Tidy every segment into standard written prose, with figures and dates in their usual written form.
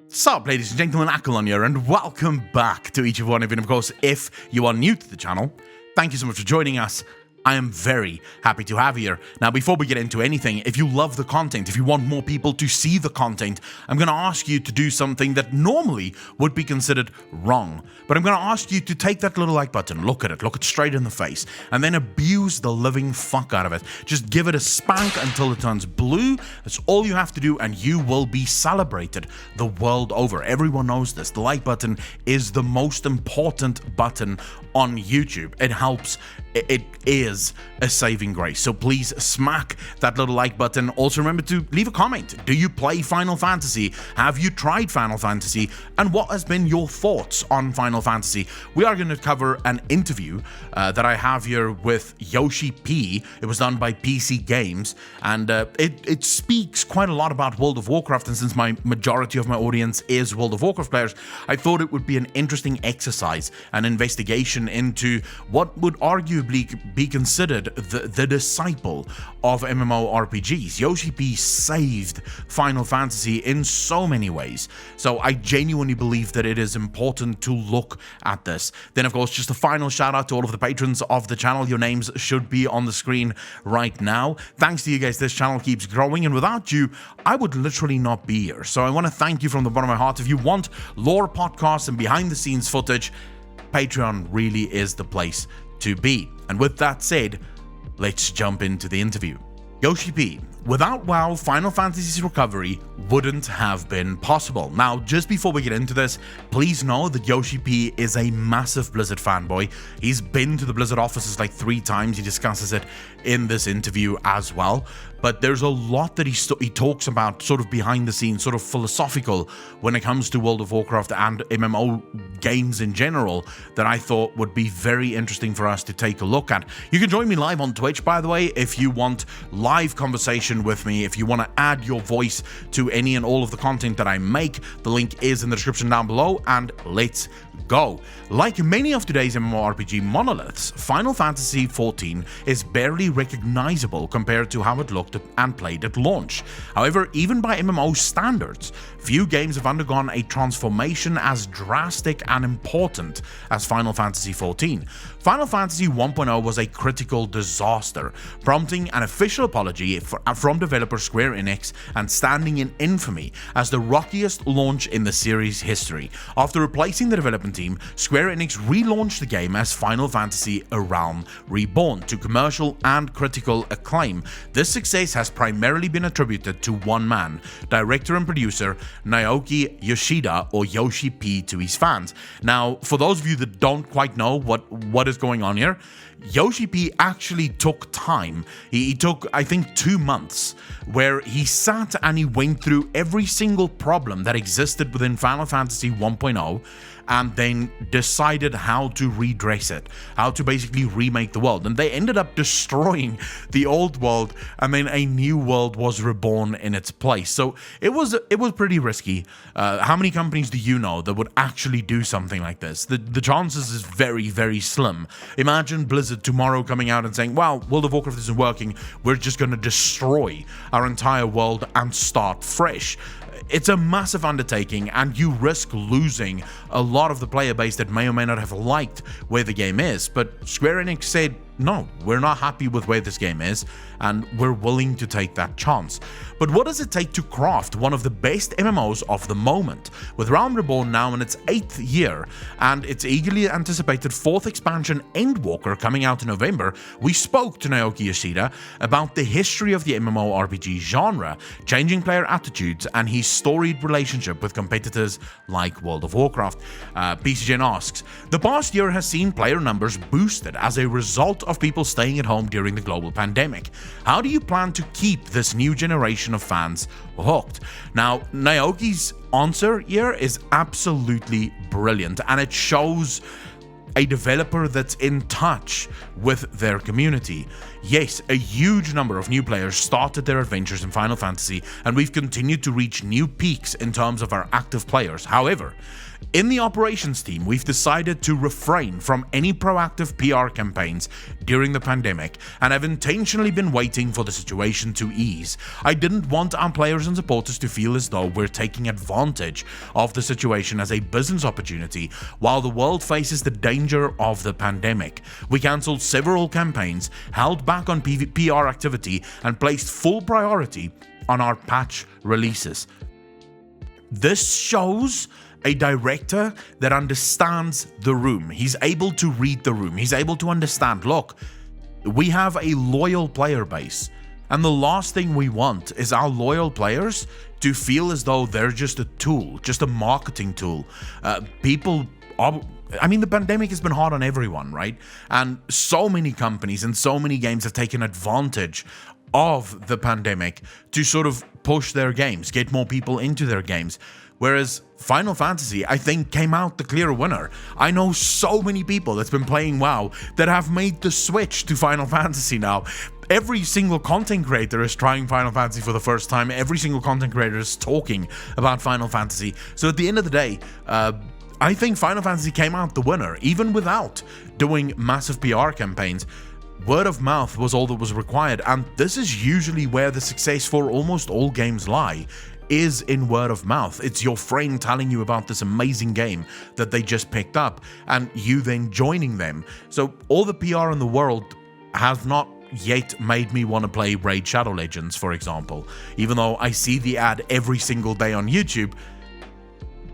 Sup, ladies and gentlemen, Akalon here, and welcome back to each of one of you. And of course, if you are new to the channel, thank you so much for joining us. I am very happy to have you here. Now, before we get into anything, if you love the content, if you want more people to see the content, I'm going to ask you to do something that normally would be considered wrong. But I'm going to ask you to take that little like button, look it straight in the face, and then abuse the living fuck out of it. Just give it a spank until it turns blue. That's all you have to do, and you will be celebrated the world over. Everyone knows this. The like button is the most important button on YouTube. It helps. It is a saving grace. So please smack that little like button. Also remember to leave a comment. Do you play Final Fantasy? Have you tried Final Fantasy? And what has been your thoughts on Final Fantasy? We are going to cover an interview that I have here with Yoshi P. It was done by PC Games, and it speaks quite a lot about World of Warcraft, and since my majority of my audience is World of Warcraft players, I thought it would be an interesting exercise, an investigation into what would arguably be considered the disciple of MMORPGs. Yoshi P saved Final Fantasy in so many ways, so I genuinely believe that it is important to look at this. Then of course, just a final shout out to all of the patrons of the channel. Your names should be on the screen right now. Thanks to you guys, this channel keeps growing, and without you, I would literally not be here. So I want to thank you from the bottom of my heart. If you want lore podcasts and behind the scenes footage, Patreon really is the place to be. And with that said, let's jump into the interview. Yoshi P. Without WoW, Final Fantasy's recovery wouldn't have been possible. Now, just before we get into this, please know that Yoshi P is a massive Blizzard fanboy. He's been to the Blizzard offices like 3 times. He discusses it in this interview as well. But there's a lot that he talks about sort of behind the scenes, sort of philosophical when it comes to World of Warcraft and MMO games in general that I thought would be very interesting for us to take a look at. You can join me live on Twitch, by the way, if you want live conversation with me, if you want to add your voice to any and all of the content that I make. The link is in the description down below, and let's go. Like many of today's MMORPG monoliths, Final Fantasy XIV is barely recognizable compared to how it looked and played at launch. However, even by MMO standards, few games have undergone a transformation as drastic and important as Final Fantasy XIV. Final Fantasy 1.0 was a critical disaster, prompting an official apology from developer Square Enix and standing in infamy as the rockiest launch in the series' history. After replacing the development team, Square Enix relaunched the game as Final Fantasy: A Realm Reborn to commercial and critical acclaim. This success has primarily been attributed to one man, director and producer Naoki Yoshida, or Yoshi P to his fans. Now, for those of you that don't quite know what is going on here, Yoshi P actually took time. He took, I think, 2 months where he sat and he went through every single problem that existed within Final Fantasy 1.0 and then decided how to redress it, how to basically remake the world. And they ended up destroying the old world, and then a new world was reborn in its place. So it was pretty risky. How many companies do you know that would actually do something like this? The chances is very, very slim. Imagine Blizzard tomorrow coming out and saying, well, World of Warcraft isn't working, we're just going to destroy our entire world and start fresh. It's a massive undertaking, and you risk losing a lot of the player base that may or may not have liked where the game is. But Square Enix said, no, we're not happy with where this game is, and we're willing to take that chance. But what does it take to craft one of the best MMOs of the moment? With Realm Reborn now in its 8th year, and its eagerly anticipated 4th expansion, Endwalker, coming out in November, we spoke to Naoki Yoshida about the history of the MMORPG genre, changing player attitudes, and his storied relationship with competitors like World of Warcraft. PCGen asks, the past year has seen player numbers boosted as a result of people staying at home during the global pandemic. How do you plan to keep this new generation of fans hooked? Now, Naoki's answer here is absolutely brilliant, and it shows a developer that's in touch with their community. Yes, a huge number of new players started their adventures in Final Fantasy, and we've continued to reach new peaks in terms of our active players. However, In the operations team, we've decided to refrain from any proactive PR campaigns during the pandemic and have intentionally been waiting for the situation to ease. I didn't want our players and supporters to feel as though we're taking advantage of the situation as a business opportunity while the world faces the danger of the pandemic. We cancelled several campaigns, held back on PR activity, and placed full priority on our patch releases. This shows a director that understands the room. He's able to read the room. He's able to understand, look, we have a loyal player base, and the last thing we want is our loyal players to feel as though they're just a tool, just a marketing tool. The pandemic has been hard on everyone, right? And so many companies and so many games have taken advantage of the pandemic to sort of push their games, get more people into their games. Whereas Final Fantasy, I think, came out the clear winner. I know so many people that's been playing WoW that have made the switch to Final Fantasy now. Every single content creator is trying Final Fantasy for the first time. Every single content creator is talking about Final Fantasy. So at the end of the day, I think Final Fantasy came out the winner, even without doing massive PR campaigns. Word of mouth was all that was required, and this is usually where the success for almost all games lie, is in word of mouth. It's your friend telling you about this amazing game that they just picked up, and you then joining them. So all the PR in the world has not yet made me want to play Raid Shadow Legends, for example. Even though I see the ad every single day on YouTube,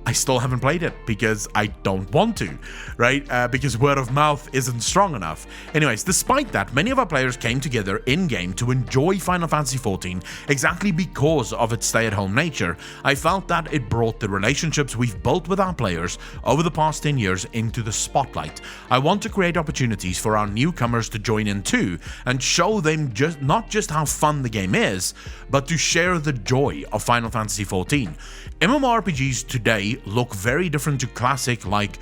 I still haven't played it because I don't want to, right? Because word of mouth isn't strong enough. Anyways, despite that, many of our players came together in-game to enjoy Final Fantasy XIV exactly because of its stay-at-home nature. I felt that it brought the relationships we've built with our players over the past 10 years into the spotlight. I want to create opportunities for our newcomers to join in too and show them not just how fun the game is, but to share the joy of Final Fantasy XIV. MMORPGs today look very different to classics like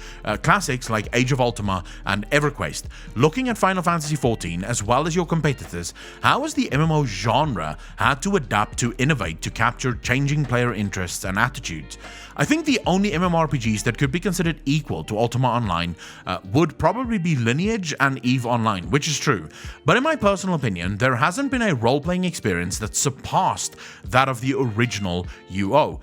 Age of Ultima and EverQuest. Looking at Final Fantasy XIV as well as your competitors, how has the MMO genre had to adapt to innovate to capture changing player interests and attitudes? I think the only MMORPGs that could be considered equal to Ultima Online would probably be Lineage and EVE Online, which is true. But in my personal opinion, there hasn't been a role-playing experience that surpassed that of the original UO.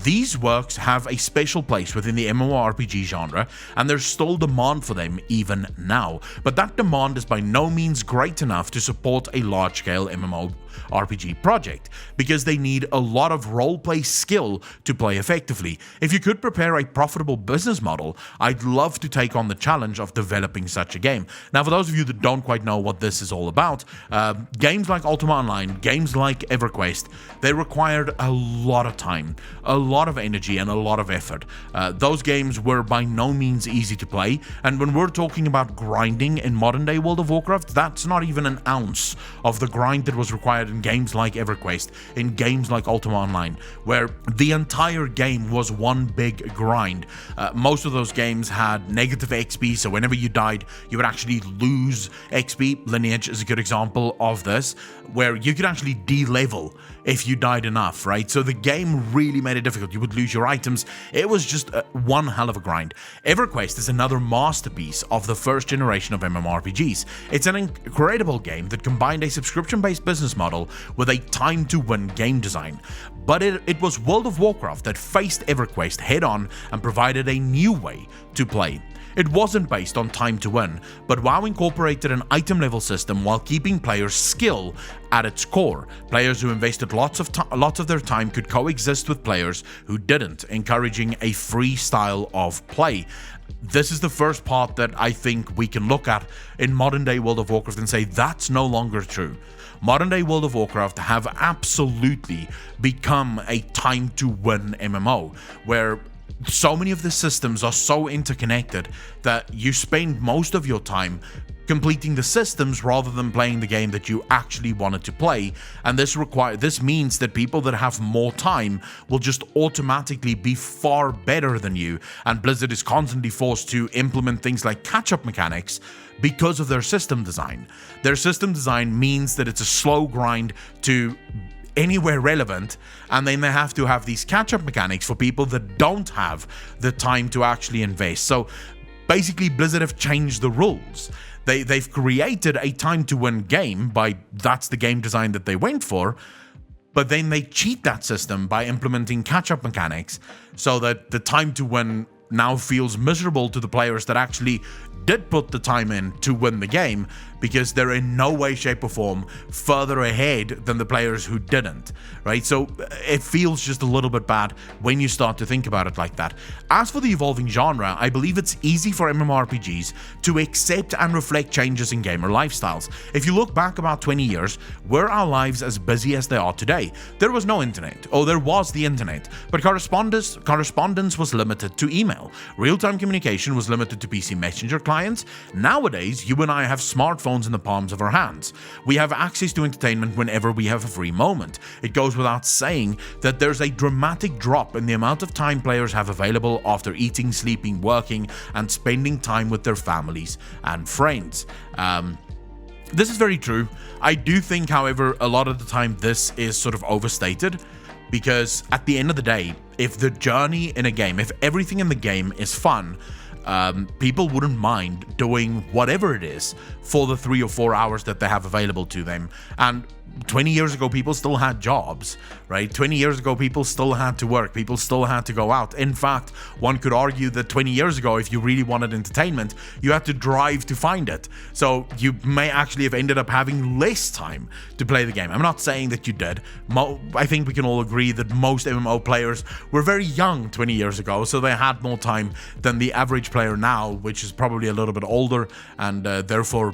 These works have a special place within the MMORPG genre, and there's still demand for them even now. But that demand is by no means great enough to support a large-scale MMORPG project, because they need a lot of roleplay skill to play effectively. If you could prepare a profitable business model, I'd love to take on the challenge of developing such a game. Now, for those of you that don't quite know what this is all about, games like Ultima Online, games like EverQuest, they required a lot of time, a lot of energy, and a lot of effort. Those games were by no means easy to play, and when we're talking about grinding in modern day World of Warcraft, that's not even an ounce of the grind that was required in games like EverQuest, in games like Ultima Online, where the entire game was one big grind. Most of those games had negative XP, so whenever you died, you would actually lose XP. Lineage is a good example of this, where you could actually de-level if you died enough, right? So the game really made it difficult. You would lose your items. It was just one hell of a grind. EverQuest is another masterpiece of the first generation of MMORPGs. It's an incredible game that combined a subscription-based business model with a time-to-win game design. But it was World of Warcraft that faced EverQuest head-on and provided a new way to play. It wasn't based on time to win, but WoW incorporated an item level system while keeping players' skill at its core. Players who invested lots of their time could coexist with players who didn't, encouraging a free style of play. This is the first part that I think we can look at in modern day World of Warcraft and say that's no longer true. Modern day World of Warcraft have absolutely become a time to win MMO, where so many of the systems are so interconnected that you spend most of your time completing the systems rather than playing the game that you actually wanted to play. And this means that people that have more time will just automatically be far better than you, and Blizzard is constantly forced to implement things like catch-up mechanics because of their system design. Their system design means that it's a slow grind to anywhere relevant, and then they have to have these catch-up mechanics for people that don't have the time to actually invest. So basically Blizzard have changed the rules. They've created a time-to-win game that's the game design that they went for, but then they cheat that system by implementing catch-up mechanics so that the time-to-win now feels miserable to the players that actually did put the time in to win the game, because they're in no way, shape or form further ahead than the players who didn't, right? So it feels just a little bit bad when you start to think about it like that. As for the evolving genre, I believe it's easy for MMORPGs to accept and reflect changes in gamer lifestyles. If you look back about 20 years, were our lives as busy as they are today? There was no internet, or there was the internet, but correspondence was limited to email. Real-time communication was limited to PC Messenger clients. Nowadays, you and I have smartphones in the palms of our hands. We have access to entertainment whenever we have a free moment. It goes without saying that there's a dramatic drop in the amount of time players have available after eating, sleeping, working, and spending time with their families and friends. This is very true. I do think, however, a lot of the time this is sort of overstated, because at the end of the day, if the journey in a game, if everything in the game is fun, people wouldn't mind doing whatever it is for the 3 or 4 hours that they have available to them. And 20 years ago, people still had jobs, right? 20 years ago, people still had to work. People still had to go out. In fact, one could argue that 20 years ago, if you really wanted entertainment, you had to drive to find it. So you may actually have ended up having less time to play the game. I'm not saying that you did. I think we can all agree that most MMO players were very young 20 years ago, so they had more time than the average player now, which is probably a little bit older and therefore,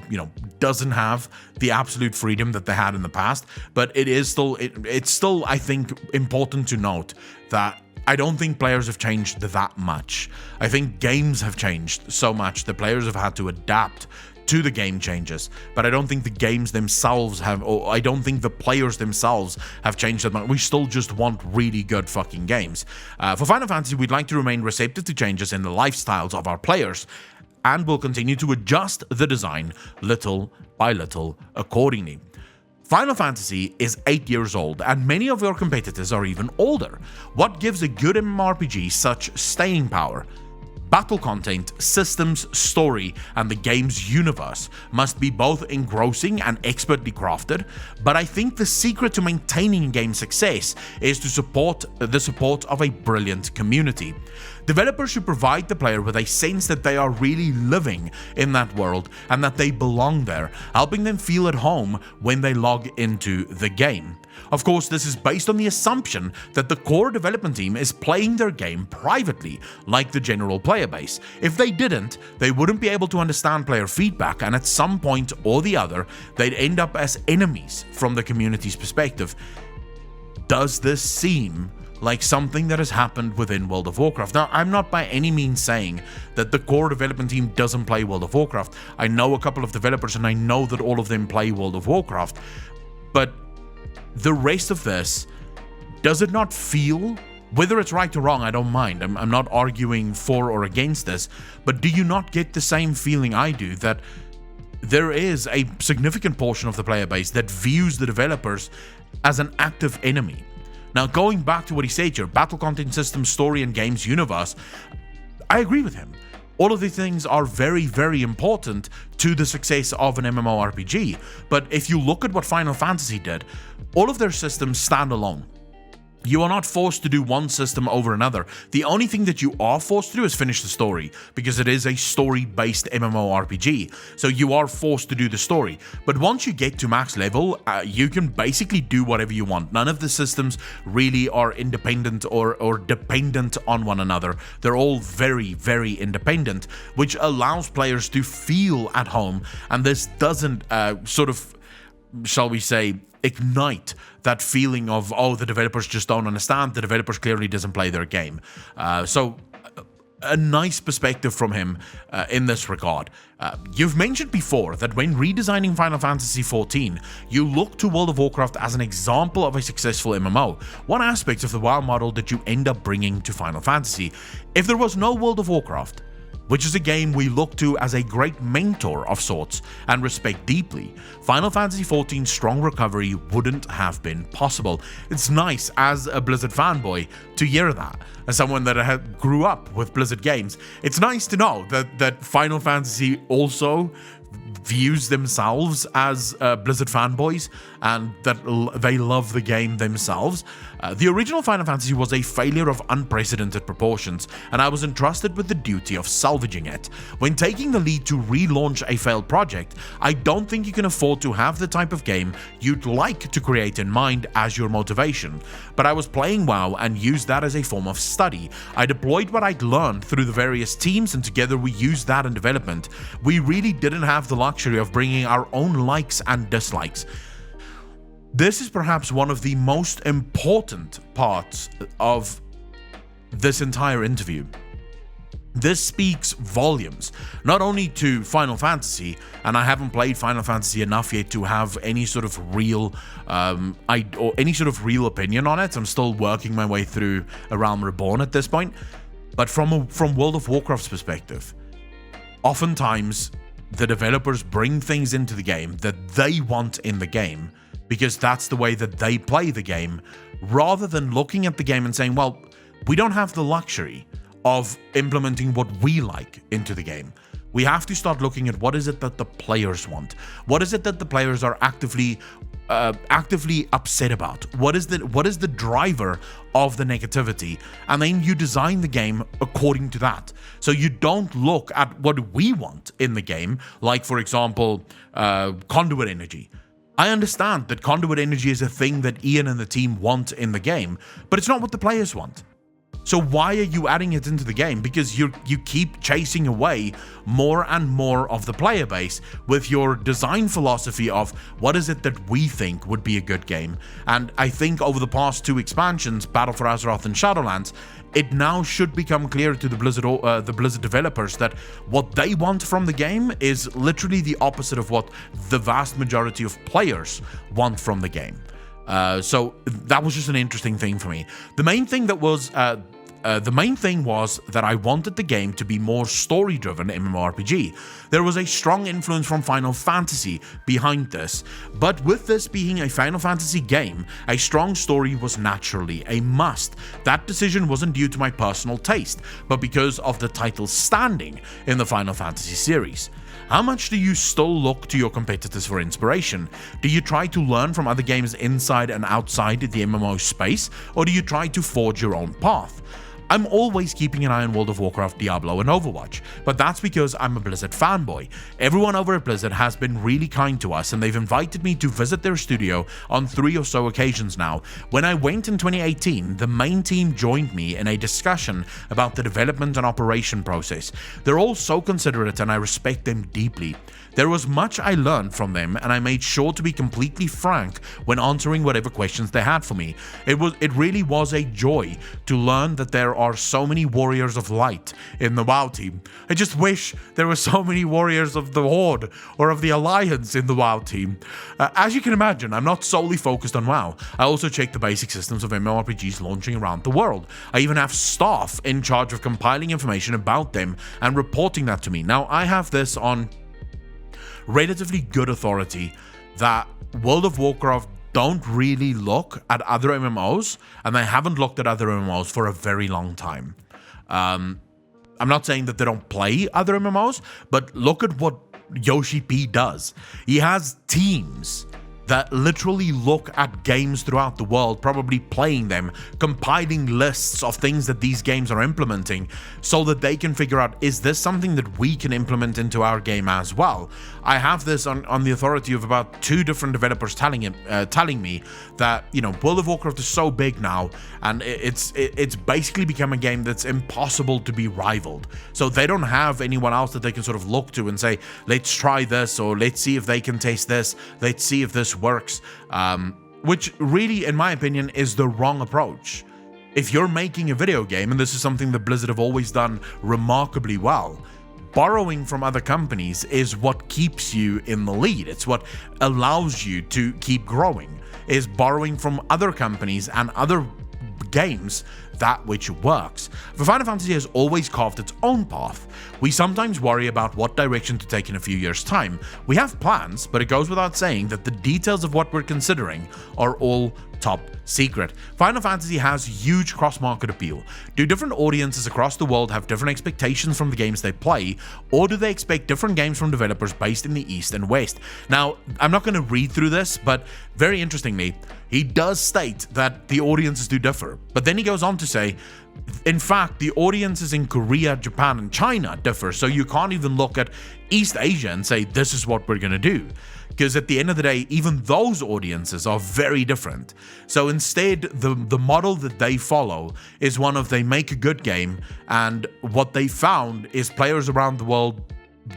doesn't have the absolute freedom that they had in the past. But it is still, it's still, I think, important to note that I don't think players have changed that much. I think games have changed so much that players have had to adapt to the game changes, but I don't think the games themselves have, or I don't think the players themselves have changed that much. We still just want really good fucking games. For Final Fantasy, we'd like to remain receptive to changes in the lifestyles of our players, and will continue to adjust the design little by little accordingly. Final Fantasy is 8 years old, and many of your competitors are even older. What gives a good MMORPG such staying power? Battle content, systems, story, and the game's universe must be both engrossing and expertly crafted, but I think the secret to maintaining game success is to support of a brilliant community. Developers should provide the player with a sense that they are really living in that world and that they belong there, helping them feel at home when they log into the game. Of course, this is based on the assumption that the core development team is playing their game privately, like the general player base. If they didn't, they wouldn't be able to understand player feedback, and at some point or the other, they'd end up as enemies from the community's perspective. Does this seem like something that has happened within World of Warcraft? Now, I'm not by any means saying that the core development team doesn't play World of Warcraft. I know a couple of developers, and I know that all of them play World of Warcraft, but the rest of this, does it not feel, whether it's right or wrong, I don't mind, I'm not arguing for or against this, but do you not get the same feeling I do, that there is a significant portion of the player base that views the developers as an active enemy? Now, going back to what he said here, battle content, system, story, and games universe, I agree with him. All of these things are very, very important to the success of an MMORPG. But if you look at what Final Fantasy did, all of their systems stand alone. You are not forced to do one system over another. The only thing that you are forced to do is finish the story, because it is a story-based MMORPG, so you are forced to do the story. But once you get to max level, you can basically do whatever you want. None of the systems really are independent or dependent on one another. They're all very, very independent, which allows players to feel at home, and this doesn't sort of, shall we say, ignite that feeling of, oh, the developers just don't understand, the developers clearly doesn't play their game. So a nice perspective from him in this regard. You've mentioned before that when redesigning Final Fantasy XIV, you look to World of Warcraft as an example of a successful MMO. What aspects of the WoW model did you end up bringing to Final Fantasy? If there was no World of Warcraft, which is a game we look to as a great mentor of sorts and respect deeply, Final Fantasy XIV's strong recovery wouldn't have been possible. It's nice as a Blizzard fanboy to hear that. As someone that grew up with Blizzard games, it's nice to know that Final Fantasy also views themselves as Blizzard fanboys and that they love the game themselves. The original Final Fantasy was a failure of unprecedented proportions, and I was entrusted with the duty of salvaging it. When taking the lead to relaunch a failed project, I don't think you can afford to have the type of game you'd like to create in mind as your motivation. But I was playing WoW and used that as a form of study. I deployed what I'd learned through the various teams, and together we used that in development. We really didn't have the luxury of bringing our own likes and dislikes. This is perhaps one of the most important parts of this entire interview. This speaks volumes, not only to Final Fantasy, and I haven't played Final Fantasy enough yet to have any sort of real opinion on it. I'm still working my way through A Realm Reborn at this point, but from World of Warcraft's perspective, oftentimes the developers bring things into the game that they want in the game because that's the way that they play the game, rather than looking at the game and saying, well, we don't have the luxury of implementing what we like into the game. We have to start looking at what is it that the players want. What is it that the players are actively upset about? What is the driver of the negativity? And then you design the game according to that. So you don't look at what we want in the game, like for example, conduit energy. I understand that conduit energy is a thing that Ian and the team want in the game, but it's not what the players want. So why are you adding it into the game? Because you keep chasing away more and more of the player base with your design philosophy of what is it that we think would be a good game. And I think over the past two expansions, Battle for Azeroth and Shadowlands, it now should become clear to the Blizzard developers that what they want from the game is literally the opposite of what the vast majority of players want from the game. So that was just an interesting thing for me. The main thing was that I wanted the game to be more story-driven MMORPG. There was a strong influence from Final Fantasy behind this, but with this being a Final Fantasy game, a strong story was naturally a must. That decision wasn't due to my personal taste, but because of the title's standing in the Final Fantasy series. How much do you still look to your competitors for inspiration? Do you try to learn from other games inside and outside the MMO space, or do you try to forge your own path? I'm always keeping an eye on World of Warcraft, Diablo, and Overwatch, but that's because I'm a Blizzard fanboy. Everyone over at Blizzard has been really kind to us, and they've invited me to visit their studio on 3 or so occasions now. When I went in 2018, the main team joined me in a discussion about the development and operation process. They're all so considerate, and I respect them deeply. There was much I learned from them, and I made sure to be completely frank when answering whatever questions they had for me. It really was a joy to learn that there are so many warriors of light in the WoW team. I just wish there were so many warriors of the Horde or of the Alliance in the WoW team. As you can imagine, I'm not solely focused on WoW. I also check the basic systems of MMORPGs launching around the world. I even have staff in charge of compiling information about them and reporting that to me. Now, I have this on relatively good authority that World of Warcraft don't really look at other MMOs, and they haven't looked at other MMOs for a very long time. I'm not saying that they don't play other MMOs, but look at what Yoshi P does. He has teams that literally look at games throughout the world, probably playing them, compiling lists of things that these games are implementing so that they can figure out, is this something that we can implement into our game as well? I have this on the authority of about 2 different developers telling me that, you know, World of Warcraft is so big now, and it's basically become a game that's impossible to be rivaled. So they don't have anyone else that they can sort of look to and say, let's try this, or let's see if they can taste this, let's see if this works, which really, in my opinion, is the wrong approach. If you're making a video game, and this is something that Blizzard have always done remarkably well, borrowing from other companies is what keeps you in the lead. It's what allows you to keep growing, is borrowing from other companies and other games that which works. For Final Fantasy has always carved its own path. We sometimes worry about what direction to take in a few years' time. We have plans, but it goes without saying that the details of what we're considering are all top secret. Final Fantasy has huge cross-market appeal. Do different audiences across the world have different expectations from the games they play, or do they expect different games from developers based in the East and West? Now, I'm not going to read through this, but very interestingly, he does state that the audiences do differ. But then he goes on to say, in fact, the audiences in Korea, Japan, and China differ, so you can't even look at East Asia and say, this is what we're going to do. Because at the end of the day, even those audiences are very different. So instead, the model that they follow is one of they make a good game, and what they found is players around the world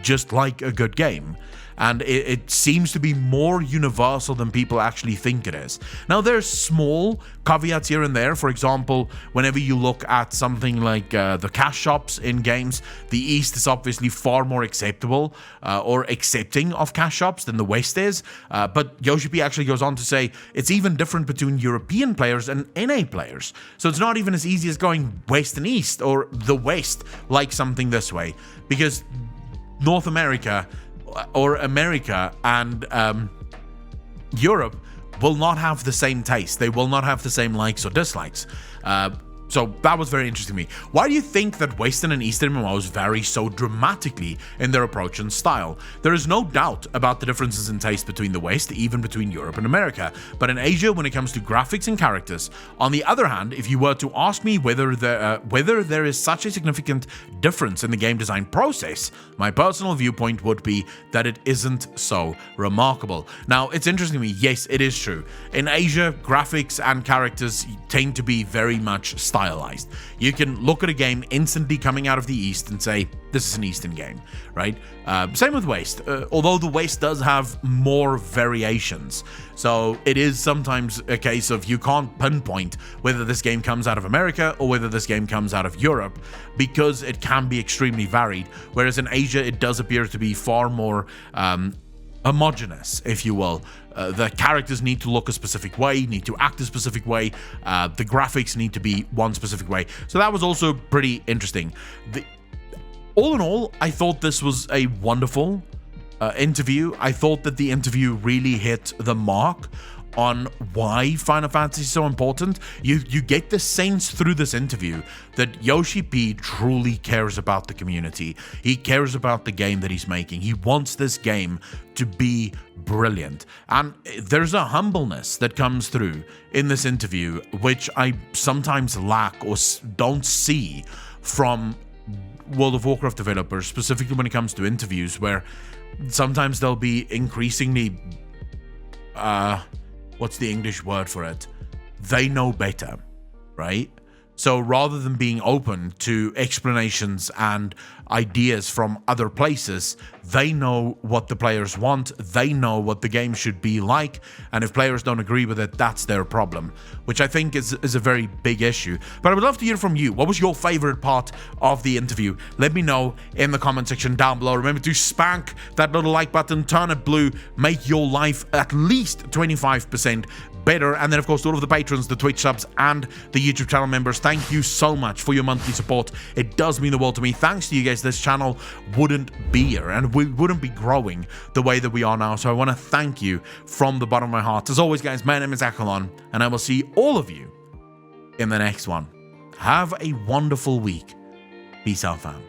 just like a good game. And it seems to be more universal than people actually think it is. Now, there's small caveats here and there. For example, whenever you look at something like the cash shops in games, the East is obviously far more acceptable or accepting of cash shops than the West is. But Yoshi P actually goes on to say it's even different between European players and NA players. So it's not even as easy as going West and East, or the West like something this way, because North America or America and Europe will not have the same taste. They will not have the same likes or dislikes. So that was very interesting to me. Why do you think that Western and Eastern MMOs vary so dramatically in their approach and style? There is no doubt about the differences in taste between the West, even between Europe and America, but in Asia when it comes to graphics and characters. On the other hand, if you were to ask me whether there is such a significant difference in the game design process, my personal viewpoint would be that it isn't so remarkable. Now, it's interesting to me, yes, it is true. In Asia, graphics and characters tend to be very much stylized. You can look at a game instantly coming out of the East and say, this is an Eastern game, right? Same with West, although the West does have more variations. So it is sometimes a case of you can't pinpoint whether this game comes out of America or whether this game comes out of Europe, because it can be extremely varied. Whereas in Asia, it does appear to be far more homogeneous, if you will. The characters need to look a specific way, need to act a specific way. The graphics need to be one specific way. So that was also pretty interesting. All in all, I thought this was a wonderful interview. I thought that the interview really hit the mark on why Final Fantasy is so important. You get the sense through this interview that Yoshi P truly cares about the community. He cares about the game that he's making. He wants this game to be brilliant. And there's a humbleness that comes through in this interview, which I sometimes lack or don't see from World of Warcraft developers, specifically when it comes to interviews, where sometimes they'll be increasingly what's the English word for it? They know better, right? So rather than being open to explanations and ideas from other places, they know what the players want, they know what the game should be like, and if players don't agree with it, that's their problem, which I think is a very big issue. But I would love to hear from you. What was your favorite part of the interview? Let me know in the comment section down below. Remember to spank that little like button, turn it blue, make your life at least 25% better. And then, of course, to all of the patrons, the Twitch subs, and the YouTube channel members, thank you so much for your monthly support. It does mean the world to me. Thanks to you guys, this channel wouldn't be here, and we wouldn't be growing the way that we are now. So I want to thank you from the bottom of my heart. As always, guys, my name is Akalon, and I will see all of you in the next one. Have a wonderful week. Peace out, fam.